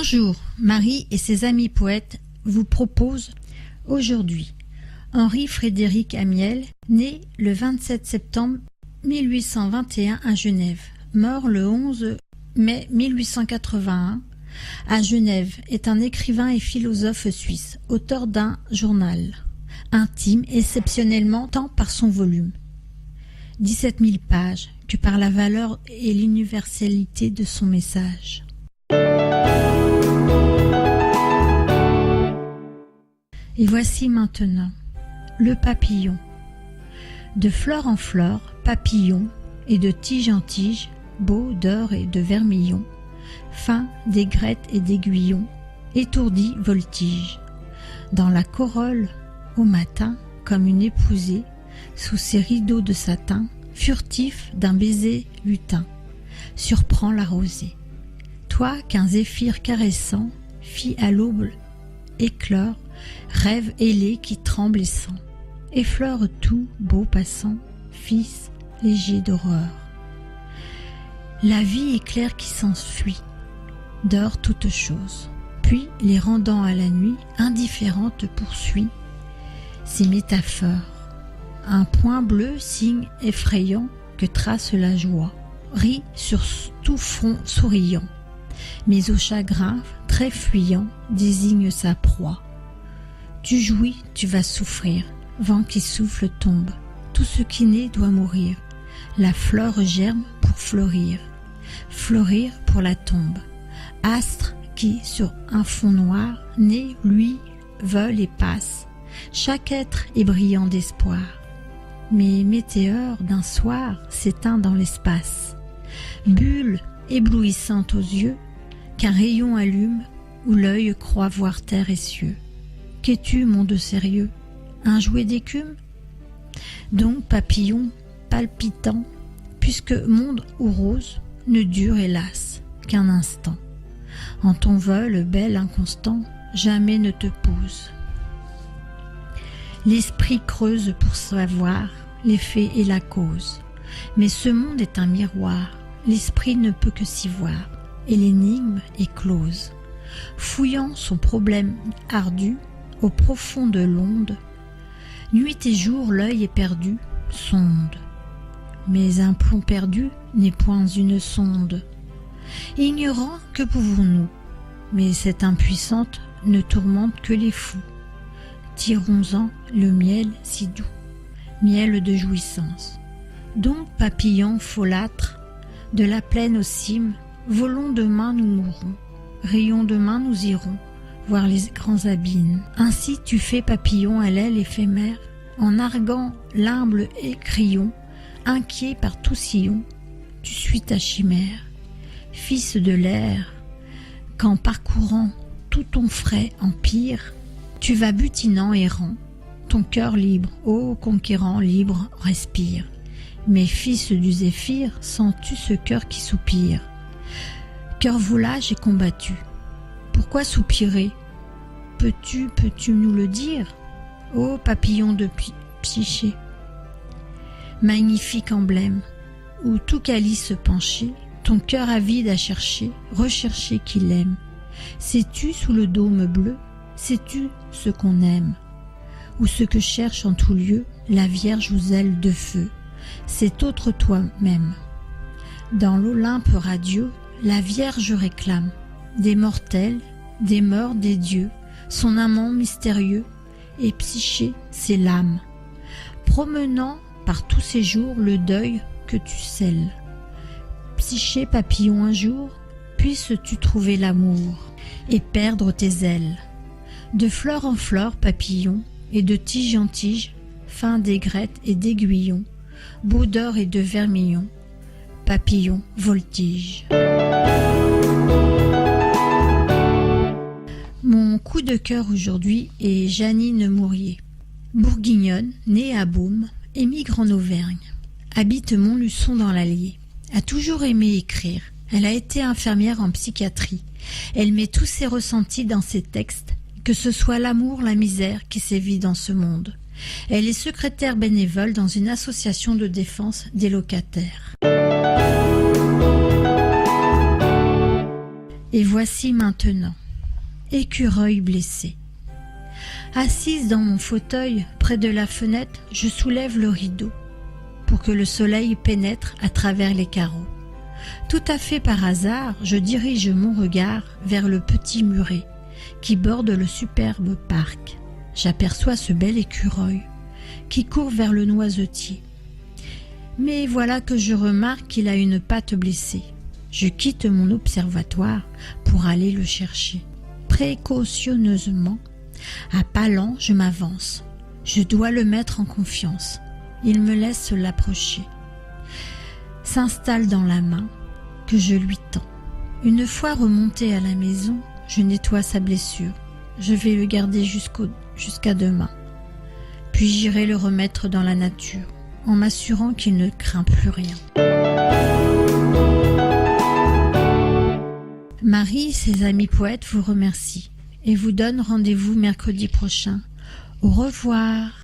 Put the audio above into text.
Bonjour, Marie et ses amis poètes vous proposent aujourd'hui Henri-Frédéric Amiel, né le 27 septembre 1821 à Genève, mort le 11 mai 1881 à Genève, est un écrivain et philosophe suisse, auteur d'un journal intime exceptionnellement tant par son volume, 17 000 pages, que par la valeur et l'universalité de son message. Et voici maintenant le papillon. De fleur en fleur, papillon, et de tige en tige, beau d'or et de vermillon, fin d'aigrette et d'aiguillon, étourdi voltige. Dans la corolle, au matin, comme une épousée, sous ses rideaux de satin, furtif d'un baiser lutin, surprend la rosée. Toi qu'un zéphyr caressant fit à l'aube éclore, rêve ailé qui tremble et sent, effleure tout beau passant, fils léger d'horreur. La vie éclair qui s'enfuit, dort toute chose, puis les rendant à la nuit, indifférente poursuit ses métaphores. Un point bleu, signe effrayant que trace la joie, rit sur tout front souriant, mais au chagrin très fuyant désigne sa proie. Tu jouis, tu vas souffrir, vent qui souffle tombe, tout ce qui naît doit mourir, la fleur germe pour fleurir, fleurir pour la tombe. Astre qui, sur un fond noir, naît, lui, vole et passe, chaque être est brillant d'espoir, mais météore d'un soir s'éteint dans l'espace, bulle éblouissante aux yeux, qu'un rayon allume, où l'œil croit voir terre et cieux. Qu'es-tu, monde sérieux? Un jouet d'écume? Donc, papillon palpitant, puisque monde ou rose ne dure, hélas, qu'un instant. En ton vol, bel inconstant, jamais ne te pose. L'esprit creuse pour savoir l'effet et la cause. Mais ce monde est un miroir, l'esprit ne peut que s'y voir, et l'énigme est close. Fouillant son problème ardu, au profond de l'onde, nuit et jour l'œil est perdu, sonde. Mais un plomb perdu n'est point une sonde. Ignorant, que pouvons-nous? Mais cette impuissante ne tourmente que les fous. Tirons-en le miel si doux, miel de jouissance. Donc, papillon folâtre, de la plaine aux cimes, volons demain nous mourrons, rayons demain nous irons, voir les grands abîmes. Ainsi tu fais papillon à l'aile éphémère, en arguant l'humble écrion, inquiet par tout sillon, tu suis ta chimère. Fils de l'air, qu'en parcourant tout ton frais empire, tu vas butinant errant, ton cœur libre, ô conquérant libre, respire. Mais fils du zéphyr, sens-tu ce cœur qui soupire? Cœur volage et combattu, pourquoi soupirer? Peux-tu nous le dire? Ô papillon de psyché, magnifique emblème, où tout calice penché, ton cœur avide à chercher, rechercher qui l'aime. Sais-tu sous le dôme bleu, sais-tu ce qu'on aime? Ou ce que cherche en tout lieu la Vierge aux ailes de feu? C'est autre toi-même. Dans l'Olympe radieux, la Vierge réclame des mortels, des morts, des dieux, son amant mystérieux, et Psyché, c'est l'âme, promenant par tous ces jours le deuil que tu scelles. Psyché, papillon, un jour, puisses-tu trouver l'amour et perdre tes ailes. De fleur en fleur, papillon, et de tige en tige, fin d'aigrette et d'aiguillon, beau d'or et de vermillon, papillon voltige. Mon coup de cœur aujourd'hui est Janine Mourier. Bourguignonne, née à Beaume, émigre en Auvergne, habite Montluçon dans l'Allier, a toujours aimé écrire. Elle a été infirmière en psychiatrie. Elle met tous ses ressentis dans ses textes, que ce soit l'amour, la misère qui sévit dans ce monde. Elle est secrétaire bénévole dans une association de défense des locataires. Et voici maintenant, écureuil blessé. Assise dans mon fauteuil, près de la fenêtre, je soulève le rideau pour que le soleil pénètre à travers les carreaux. Tout à fait par hasard, je dirige mon regard vers le petit muret qui borde le superbe parc. J'aperçois ce bel écureuil qui court vers le noisetier. Mais voilà que je remarque qu'il a une patte blessée. Je quitte mon observatoire pour aller le chercher. Précautionneusement, à pas lents, je m'avance. Je dois le mettre en confiance. Il me laisse l'approcher. S'installe dans la main que je lui tends. Une fois remonté à la maison, je nettoie sa blessure. Je vais le garder jusqu'à demain. Puis j'irai le remettre dans la nature, en m'assurant qu'il ne craint plus rien. Marie et ses amis poètes vous remercient et vous donnent rendez-vous mercredi prochain. Au revoir.